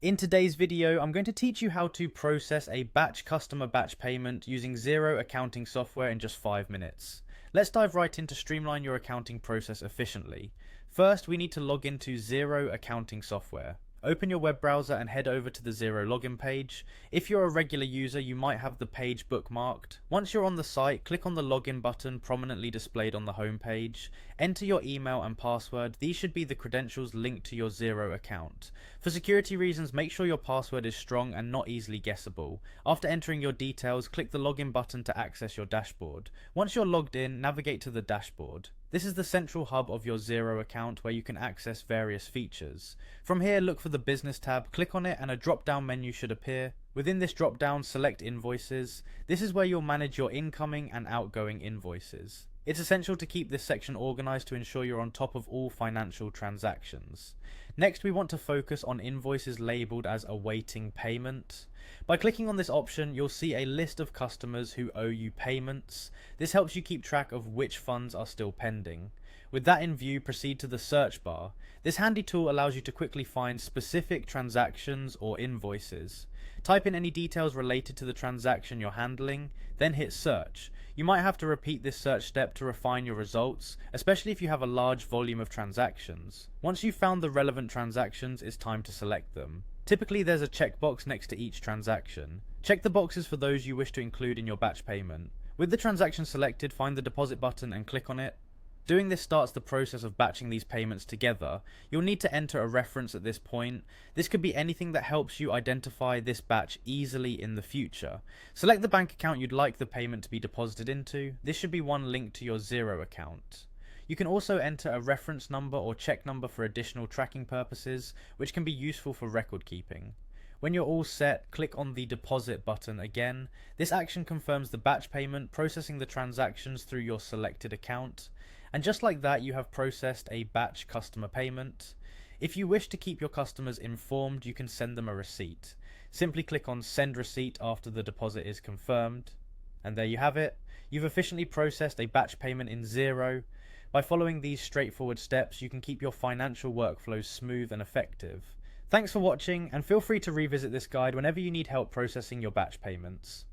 In today's video, I'm going to teach you how to process a customer batch payment using Xero accounting software in just 5 minutes. Let's dive right in to streamline your accounting process efficiently. First, we need to log into Xero accounting software. Open your web browser and head over to the Xero login page. If you're a regular user, you might have the page bookmarked. Once you're on the site, click on the login button prominently displayed on the home page. Enter your email and password. These should be the credentials linked to your Xero account. For security reasons, make sure your password is strong and not easily guessable. After entering your details, click the login button to access your dashboard. Once you're logged in, navigate to the dashboard. This is the central hub of your Xero account where you can access various features. From here, look for the Business tab, click on it and a drop-down menu should appear. Within this drop-down, select Invoices. This is where you'll manage your incoming and outgoing invoices. It's essential to keep this section organized to ensure you're on top of all financial transactions. Next, we want to focus on invoices labeled as awaiting payment. By clicking on this option, you'll see a list of customers who owe you payments. This helps you keep track of which funds are still pending. With that in view, proceed to the search bar. This handy tool allows you to quickly find specific transactions or invoices. Type in any details related to the transaction you're handling, then hit search. You might have to repeat this search step to refine your results, especially if you have a large volume of transactions. Once you've found the relevant transactions, it's time to select them. Typically there's a checkbox next to each transaction. Check the boxes for those you wish to include in your batch payment. With the transaction selected, find the deposit button and click on it. Doing this starts the process of batching these payments together. You'll need to enter a reference at this point. This could be anything that helps you identify this batch easily in the future. Select the bank account you'd like the payment to be deposited into. This should be one linked to your Xero account. You can also enter a reference number or check number for additional tracking purposes, which can be useful for record keeping. When you're all set, click on the deposit button again. This action confirms the batch payment, processing the transactions through your selected account. And just like that, you have processed a batch customer payment. If you wish to keep your customers informed, you can send them a receipt. Simply click on Send Receipt after the deposit is confirmed. And there you have it. You've efficiently processed a batch payment in Xero. By following these straightforward steps, you can keep your financial workflows smooth and effective. Thanks for watching, and feel free to revisit this guide whenever you need help processing your batch payments.